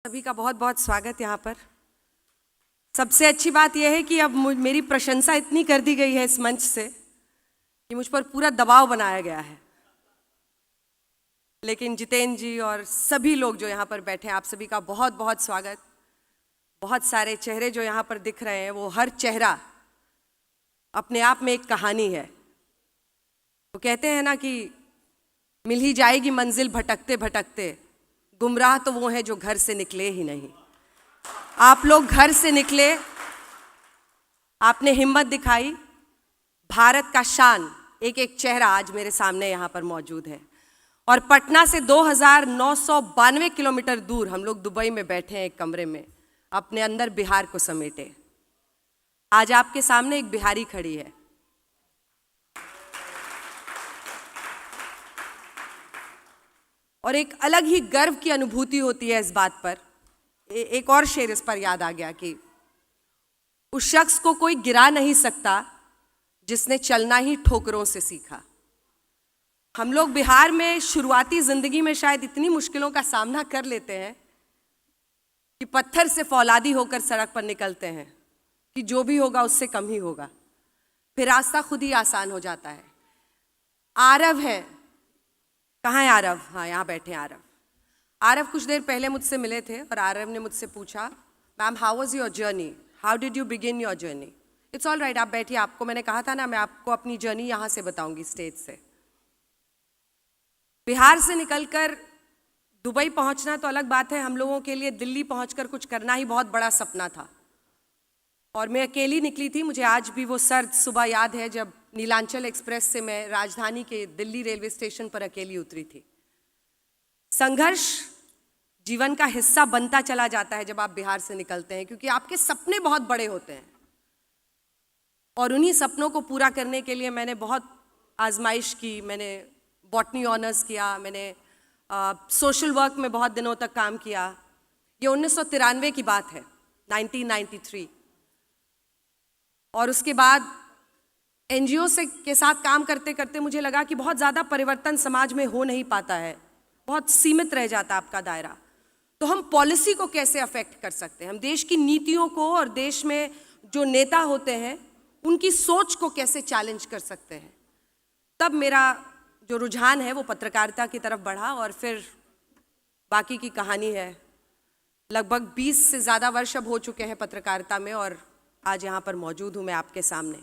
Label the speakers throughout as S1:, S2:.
S1: सभी का बहुत बहुत स्वागत यहाँ पर। सबसे अच्छी बात यह है कि अब मेरी प्रशंसा इतनी कर दी गई है इस मंच से कि मुझ पर पूरा दबाव बनाया गया है। लेकिन जितेंद्र जी और सभी लोग जो यहाँ पर बैठे हैं, आप सभी का बहुत बहुत स्वागत। बहुत सारे चेहरे जो यहाँ पर दिख रहे हैं, वो हर चेहरा अपने आप में एक कहानी है। वो कहते हैं ना कि मिल ही जाएगी मंजिल भटकते भटकते, गुमराह तो वो है जो घर से निकले ही नहीं। आप लोग घर से निकले, आपने हिम्मत दिखाई। भारत का शान एक एक चेहरा आज मेरे सामने यहाँ पर मौजूद है। और पटना से 2992 किलोमीटर दूर हम लोग दुबई में बैठे हैं एक कमरे में, अपने अंदर बिहार को समेटे। आज आपके सामने एक बिहारी खड़ी है। और एक अलग ही गर्व की अनुभूति होती है इस बात पर। एक और शेर इस पर याद आ गया कि उस शख्स को कोई गिरा नहीं सकता जिसने चलना ही ठोकरों से सीखा। हम लोग बिहार में शुरुआती जिंदगी में शायद इतनी मुश्किलों का सामना कर लेते हैं कि पत्थर से फौलादी होकर सड़क पर निकलते हैं कि जो भी होगा उससे कम ही होगा, फिर रास्ता खुद ही आसान हो जाता है। आरव है, कहाँ है आरव? हाँ, यहाँ बैठे हैं आरव। आरव कुछ देर पहले मुझसे मिले थे और आरव ने मुझसे पूछा, ma'am how was your journey, how did you begin your journey? It's all right, आप बैठिए। आपको मैंने कहा था ना, मैं आपको अपनी जर्नी यहाँ से बताऊंगी, स्टेज से। बिहार से निकलकर दुबई पहुँचना तो अलग बात है, हम लोगों के लिए दिल्ली पहुँचकर कुछ करना ही बहुत बड़ा सपना था। और मैं अकेली निकली थी। मुझे आज भी वो सर्द सुबह याद है जब नीलांचल एक्सप्रेस से मैं राजधानी के दिल्ली रेलवे स्टेशन पर अकेली उतरी थी। संघर्ष जीवन का हिस्सा बनता चला जाता है जब आप बिहार से निकलते हैं, क्योंकि आपके सपने बहुत बड़े होते हैं। और उन्हीं सपनों को पूरा करने के लिए मैंने बहुत आजमाइश की। मैंने बॉटनी ऑनर्स किया, मैंने सोशल वर्क में बहुत दिनों तक काम किया। ये 1993 की बात है, 1993। और उसके बाद एनजीओ से के साथ काम करते करते मुझे लगा कि बहुत ज़्यादा परिवर्तन समाज में हो नहीं पाता है, बहुत सीमित रह जाता है आपका दायरा। तो हम पॉलिसी को कैसे अफेक्ट कर सकते हैं, हम देश की नीतियों को और देश में जो नेता होते हैं उनकी सोच को कैसे चैलेंज कर सकते हैं। तब मेरा जो रुझान है वो पत्रकारिता की तरफ बढ़ा और फिर बाकी की कहानी है। लगभग 20 से ज़्यादा वर्ष अब हो चुके हैं पत्रकारिता में और आज यहाँ पर मौजूद हूँ मैं आपके सामने।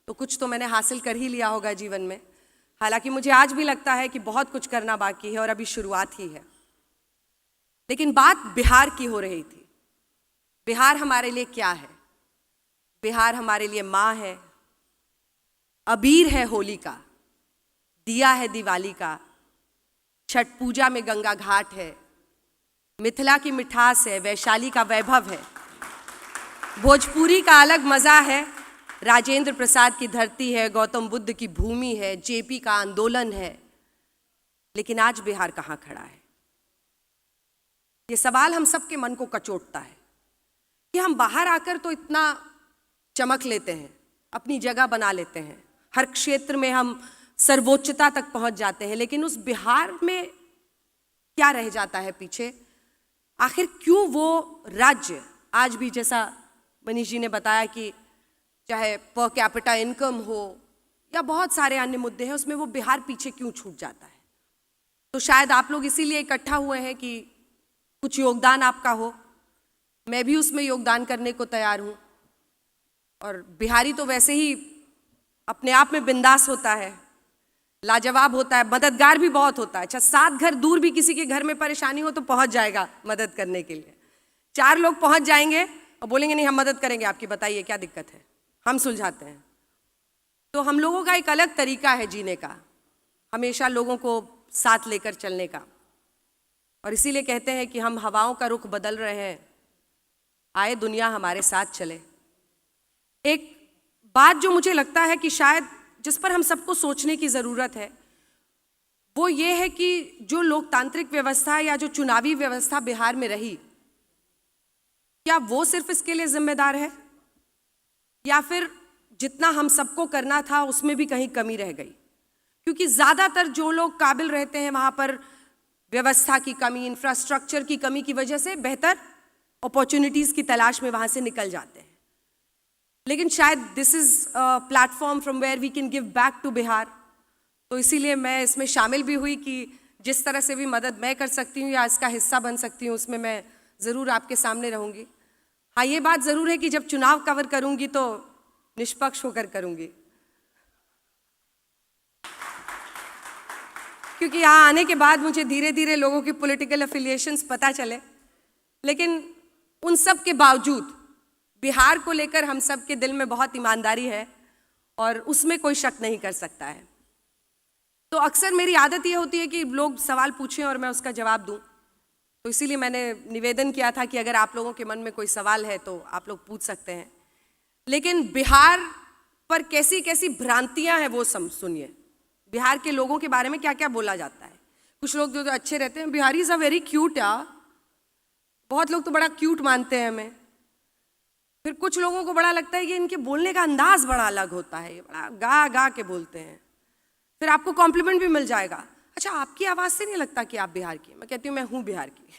S1: तो कुछ तो मैंने हासिल कर ही लिया होगा जीवन में, हालांकि मुझे आज भी लगता है कि बहुत कुछ करना बाकी है और अभी शुरुआत ही है। लेकिन बात बिहार की हो रही थी। बिहार हमारे लिए क्या है? बिहार हमारे लिए माँ है, अबीर है होली का, दिया है दिवाली का, छठ पूजा में गंगा घाट है, मिथिला की मिठास है, वैशाली का वैभव है, भोजपुरी का अलग मज़ा है, राजेंद्र प्रसाद की धरती है, गौतम बुद्ध की भूमि है, जेपी का आंदोलन है। लेकिन आज बिहार कहाँ खड़ा है? ये सवाल हम सबके मन को कचोटता है कि हम बाहर आकर तो इतना चमक लेते हैं, अपनी जगह बना लेते हैं, हर क्षेत्र में हम सर्वोच्चता तक पहुंच जाते हैं, लेकिन उस बिहार में क्या रह जाता है पीछे? आखिर क्यों वो राज्य आज भी, जैसा मनीष जी ने बताया कि चाहे पर कैपिटा इनकम हो या बहुत सारे अन्य मुद्दे हैं, उसमें वो बिहार पीछे क्यों छूट जाता है? तो शायद आप लोग इसीलिए इकट्ठा हुए हैं कि कुछ योगदान आपका हो। मैं भी उसमें योगदान करने को तैयार हूँ। और बिहारी तो वैसे ही अपने आप में बिंदास होता है, लाजवाब होता है, मददगार भी बहुत होता है। अच्छा, 7 घर दूर भी किसी के घर में परेशानी हो तो पहुँच जाएगा मदद करने के लिए। 4 लोग पहुँच जाएंगे और बोलेंगे नहीं हम मदद करेंगे आपकी, बताइए क्या दिक्कत है, हम सुलझाते हैं। तो हम लोगों का एक अलग तरीका है जीने का, हमेशा लोगों को साथ लेकर चलने का। और इसीलिए कहते हैं कि हम हवाओं का रुख बदल रहे हैं, आए दुनिया हमारे साथ चले। एक बात जो मुझे लगता है कि शायद जिस पर हम सबको सोचने की ज़रूरत है, वो ये है कि जो लोकतांत्रिक व्यवस्था या जो चुनावी व्यवस्था बिहार में रही, क्या वो सिर्फ इसके लिए जिम्मेदार है या फिर जितना हम सबको करना था उसमें भी कहीं कमी रह गई? क्योंकि ज़्यादातर जो लोग काबिल रहते हैं वहाँ पर व्यवस्था की कमी, इंफ्रास्ट्रक्चर की कमी की वजह से बेहतर अपॉर्चुनिटीज़ की तलाश में वहाँ से निकल जाते हैं। लेकिन शायद this is a platform from where we can give back to Bihar, तो इसीलिए मैं इसमें शामिल भी हुई कि जिस तरह से भी मदद मैं कर सकती हूँ या इसका हिस्सा बन सकती हूँ, उसमें मैं ज़रूर आपके सामने रहूँगी। हाँ, ये बात ज़रूर है कि जब चुनाव कवर करूँगी तो निष्पक्ष होकर करूँगी, क्योंकि यहाँ आने के बाद मुझे धीरे धीरे लोगों की पॉलिटिकल एफिलिएशंस पता चले। लेकिन उन सब के बावजूद बिहार को लेकर हम सब के दिल में बहुत ईमानदारी है और उसमें कोई शक नहीं कर सकता है। तो अक्सर मेरी आदत ये होती है कि लोग सवाल पूछें और मैं उसका जवाब दूं, तो इसीलिए मैंने निवेदन किया था कि अगर आप लोगों के मन में कोई सवाल है तो आप लोग पूछ सकते हैं। लेकिन बिहार पर कैसी कैसी भ्रांतियां हैं वो सुनिए। बिहार के लोगों के बारे में क्या क्या बोला जाता है। कुछ लोग जो अच्छे रहते हैं, बिहारीज आर वेरी क्यूट यार, बहुत लोग तो बड़ा क्यूट मानते हैं हमें। फिर कुछ लोगों को बड़ा लगता है कि इनके बोलने का अंदाज बड़ा अलग होता है, ये बड़ा गा गा के बोलते हैं। फिर आपको कॉम्प्लीमेंट भी मिल जाएगा, अच्छा आपकी आवाज़ से नहीं लगता कि आप बिहार की। मैं कहती हूँ मैं हूँ बिहार की।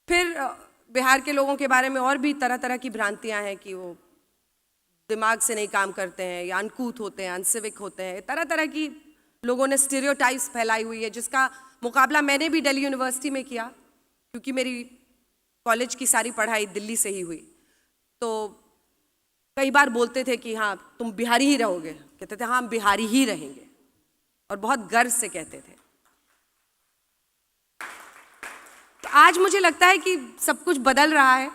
S1: फिर बिहार के लोगों के बारे में और भी तरह तरह की भ्रांतियाँ हैं कि वो दिमाग से नहीं काम करते हैं या अनकूथ होते हैं, अनसिविक होते हैं। तरह तरह की लोगों ने स्टीरियोटाइप्स फैलाई हुई है, जिसका मुकाबला मैंने भी दिल्ली यूनिवर्सिटी में किया, क्योंकि मेरी कॉलेज की सारी पढ़ाई दिल्ली से ही हुई। तो कई बार बोलते थे कि हाँ तुम बिहारी ही रहोगे, कहते थे हाँ हम बिहारी ही रहेंगे, और बहुत गर्व से कहते थे। तो आज मुझे लगता है कि सब कुछ बदल रहा है,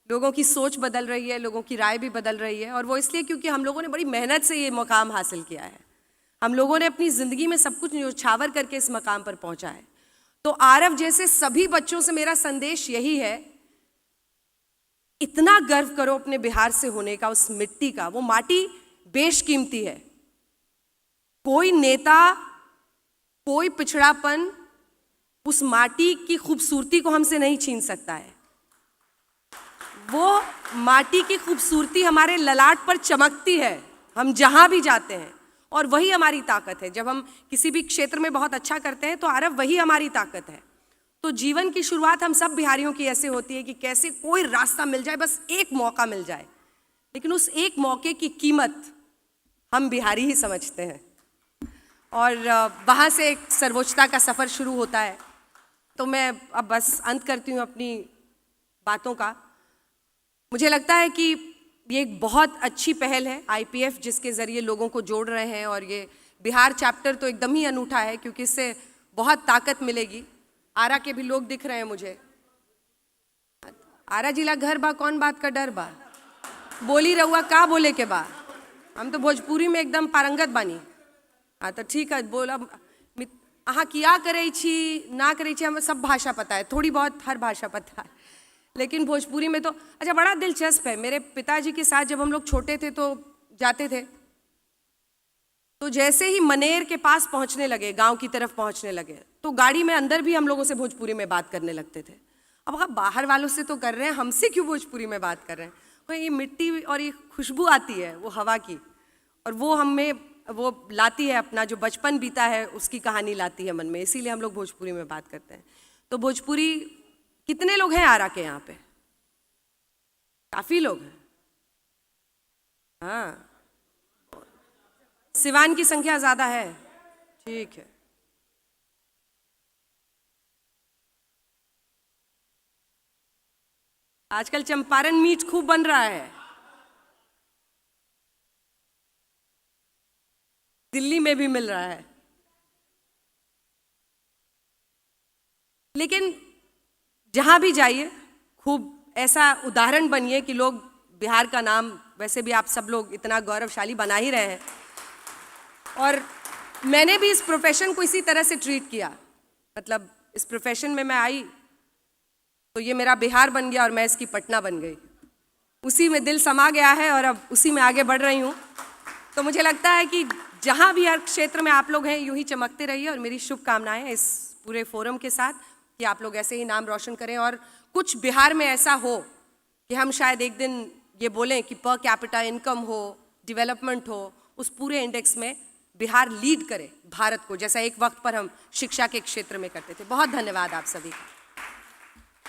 S1: लोगों की सोच बदल रही है, लोगों की राय भी बदल रही है, और वो इसलिए क्योंकि हम लोगों ने बड़ी मेहनत से ये मुकाम हासिल किया है। हम लोगों ने अपनी ज़िंदगी में सब कुछ न्योछावर करके इस मकाम पर पहुंचा है। तो आरव जैसे सभी बच्चों से मेरा संदेश यही है, इतना गर्व करो अपने बिहार से होने का, उस मिट्टी का। वो माटी बेशकीमती है। कोई नेता, कोई पिछड़ापन उस माटी की खूबसूरती को हमसे नहीं छीन सकता है। वो माटी की खूबसूरती हमारे ललाट पर चमकती है हम जहां भी जाते हैं, और वही हमारी ताकत है। जब हम किसी भी क्षेत्र में बहुत अच्छा करते हैं तो आरव वही हमारी ताकत है। तो जीवन की शुरुआत हम सब बिहारियों की ऐसे होती है कि कैसे कोई रास्ता मिल जाए, बस एक मौका मिल जाए, लेकिन उस एक मौके की कीमत हम बिहारी ही समझते हैं, और वहाँ से एक सर्वोच्चता का सफ़र शुरू होता है। तो मैं अब बस अंत करती हूँ अपनी बातों का। मुझे लगता है कि ये एक बहुत अच्छी पहल है आईपीएफ, जिसके ज़रिए लोगों को जोड़ रहे हैं, और ये बिहार चैप्टर तो एकदम ही अनूठा है, क्योंकि इससे बहुत ताकत मिलेगी। आरा के भी लोग दिख रहे हैं मुझे। आरा जिला घर बा, कौन बात का डर बा, बोली रहुआ का बोले के बा। हम तो भोजपुरी में एकदम पारंगत बानी। हाँ तो ठीक है, बोला अहाँ किया करे छी ना करे छी, हमें सब भाषा पता है, थोड़ी बहुत हर भाषा पता है, लेकिन भोजपुरी में तो अच्छा बड़ा दिलचस्प है। मेरे पिताजी के साथ जब हम लोग छोटे थे तो जाते थे, तो जैसे ही मनेर के पास पहुंचने लगे, गांव की तरफ पहुंचने लगे, तो गाड़ी में अंदर भी हम लोगों से भोजपुरी में बात करने लगते थे। अब आप बाहर वालों से तो कर रहे हैं, हमसे क्यों भोजपुरी में बात कर रहे हैं। तो ये मिट्टी और ये खुशबू आती है वो हवा की, और वो हमें वो लाती है अपना जो बचपन बीता है उसकी कहानी लाती है मन में, इसीलिए हम लोग भोजपुरी में बात करते हैं। तो भोजपुरी कितने लोग हैं आरा के यहाँ पे? काफी लोग हैं। हाँ, सिवान की संख्या ज्यादा है, ठीक है। आजकल चंपारण मीट खूब बन रहा है, दिल्ली में भी मिल रहा है। लेकिन जहां भी जाइए खूब ऐसा उदाहरण बनिए कि लोग बिहार का नाम, वैसे भी आप सब लोग इतना गौरवशाली बना ही रहे हैं, और मैंने भी इस प्रोफेशन को इसी तरह से ट्रीट किया। मतलब इस प्रोफेशन में मैं आई तो ये मेरा बिहार बन गया और मैं इसकी पटना बन गई, उसी में दिल समा गया है और अब उसी में आगे बढ़ रही हूँ। तो मुझे लगता है कि जहाँ भी हर क्षेत्र में आप लोग हैं यूं ही चमकते रहिए, और मेरी शुभकामनाएं इस पूरे फोरम के साथ कि आप लोग ऐसे ही नाम रोशन करें, और कुछ बिहार में ऐसा हो कि हम शायद एक दिन ये बोलें कि पर कैपिटा इनकम हो, डेवलपमेंट हो, उस पूरे इंडेक्स में बिहार लीड करे भारत को, जैसा एक वक्त पर हम शिक्षा के क्षेत्र में करते थे। बहुत धन्यवाद आप सभी का।